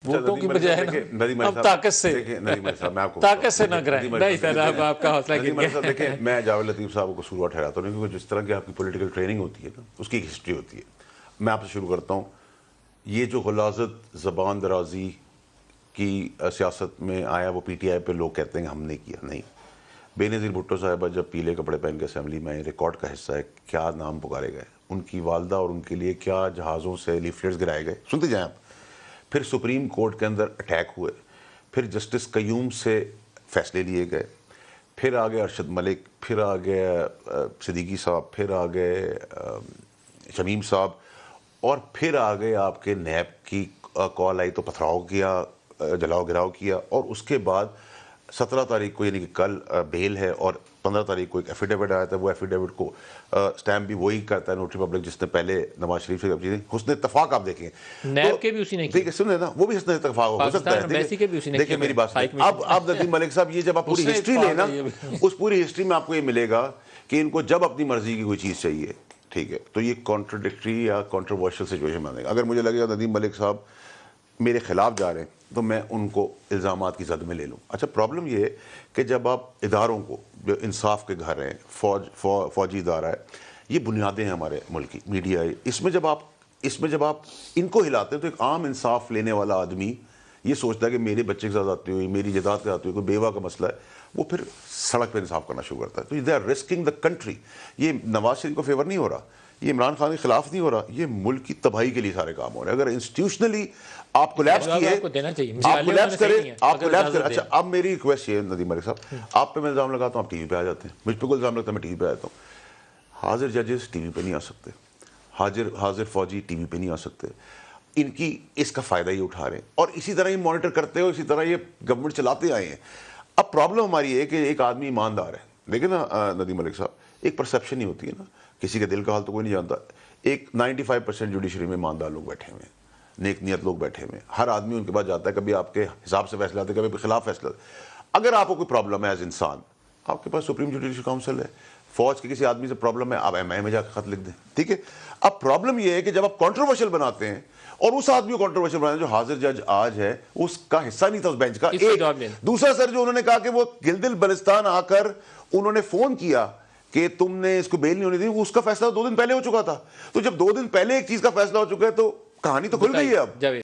ووٹوں کی بجائے اب طاقت سے طاقت سے نہ کرائیں. نہیں سر آپ کا حوصلہ گر گیا. دیکھیں میں جاوید لطیف صاحب کو قصوروار ٹھہراتا ہوں کیونکہ جس طرح کی آپ کی پولیٹیکل ٹریننگ ہوتی ہے نا اس کی ایک ہسٹری ہوتی ہے. میں آپ سے شروع کرتا ہوں. یہ جو غلاظت زبان درازی کی سیاست میں آیا وہ پی ٹی آئی پہ لوگ کہتے ہیں کہ ہم نے کیا. نہیں, بے نظیر بھٹو صاحبہ جب پیلے کپڑے پہن کے اسمبلی میں ریکارڈ کا حصہ ہے, کیا نام پکارے گئے, ان کی والدہ اور ان کے لیے کیا جہازوں سے لیفلیٹس گرائے گئے. سنتے جائیں آپ. پھر سپریم کورٹ کے اندر اٹیک ہوئے, پھر جسٹس قیوم سے فیصلے لیے گئے, پھر آگے ارشد ملک, پھر آگے صدیقی صاحب, پھر آگے شمیم صاحب, اور پھر آگے آپ کے نیب کی کال آئی تو پتھراؤ کیا, جلاؤ گراؤ کیا, اور اس کے بعد 17 تاریخ کو یعنی کہ کل بیل ہے, اور 15 تاریخ کو ایک ایفیڈیوٹ آیا تھا. وہ ایفیڈیوٹ کو سٹیمپ بھی وہی کرتا ہے نوٹری پبلک جس نے پہلے نواز شریف سے چیزیں. حسن اتفاق آپ دیکھیں نیب کے بھی اسی نے ٹھیک ہے, سن لینا, وہ بھی حسن اتفاق ہو سکتا ہے. دیکھیں میری بات سنیں. اب ندیم ملک صاحب یہ جب آپ پوری ہسٹری لیں نا, اس پوری ہسٹری میں آپ کو یہ ملے گا کہ ان کو جب اپنی مرضی کی کوئی چیز چاہیے, ٹھیک ہے, تو یہ کانٹرڈکٹری یا کانٹروورشل سچویشن بنے گا. اگر مجھے لگے گا ندیم ملک صاحب میرے خلاف جا رہے ہیں تو میں ان کو الزامات کی زد میں لے لوں. اچھا پرابلم یہ ہے کہ جب آپ اداروں کو, جو انصاف کے گھر ہیں, فوجی ادارہ ہے, یہ بنیادیں ہیں ہمارے ملک کی, میڈیا ہے, اس میں جب آپ ان کو ہلاتے ہیں تو ایک عام انصاف لینے والا آدمی یہ سوچتا ہے کہ میرے بچے کے ساتھ آتی ہوئی, میری جائیداد کے ساتھ ہوئی, کوئی بیوہ کا مسئلہ ہے, وہ پھر سڑک پہ انصاف کرنا شروع کرتا ہے. تو they are risking the country. یہ نواز شریف کو فیور نہیں ہو رہا, یہ عمران خان کے خلاف نہیں ہو رہا, یہ ملک کی تباہی کے لیے سارے کام ہو رہے ہیں. اگر انسٹیٹیوشنلی آپ کولیپس کیے, آپ کولیپس کریں. اچھا اب میری ریکویسٹ یہ ہے ندیم ملک صاحب, آپ پہ میں الزام لگاتا ہوں آپ ٹی وی پہ آ جاتے ہیں, مجھ پہ کوئی الزام لگتا ہے میں ٹی وی پہ آ جاتا ہوں. حاضر ججز ٹی وی پہ نہیں آ سکتے, حاضر فوجی ٹی وی پہ نہیں آ سکتے. ان کی اس کا فائدہ ہی اٹھا رہے ہیں, اور اسی طرح یہ مانیٹر کرتے ہو, اسی طرح یہ گورنمنٹ چلاتے آئے ہیں. اب پرابلم ہماری یہ ہے کہ ایک آدمی ایماندار ہے. دیکھیں نا ندیم ملک صاحب, ایک پرسیپشن ہی ہوتی ہے نا, کسی کے دل کا حال تو کوئی نہیں جانتا. ایک 95% جوڈیشری میں ایماندار لوگ بیٹھے ہوئے ہیں, نیک نیت لوگ بیٹھے ہوئے ہیں. ہر آدمی ان کے پاس جاتا ہے, کبھی آپ کے حساب سے فیصلہ آتے ہیں, کبھی خلاف فیصلہ. اگر آپ کو کوئی پرابلم ہے ایز انسان, آپ کے پاس سپریم جوڈیشل کاؤنسل ہے. فوج کے کسی آدمی سے پرابلم ہے, آپ ایم آئی میں جا کے خط لکھ دیں, ٹھیک ہے. اب پرابلم یہ ہے کہ جب آپ کانٹروورشل بناتے ہیں, اور اس آدمی کو کانٹروورشل بناتے ہیں جو حاضر جج آج ہے, اس کا حصہ نہیں تھا اس بینچ کا. ایک دوسرا سر جو انہوں نے کہا کہ وہ گلگت بلتستان آ کر انہوں نے فون کیا کہ تم نے اس کو بیل نہیں ہونی تھی, اس کا فیصلہ 2 دن پہلے ہو چکا تھا. تو جب 2 دن پہلے ایک چیز کا فیصلہ ہو چکا ہے تو کہانی تو کھل گئی ہے اب.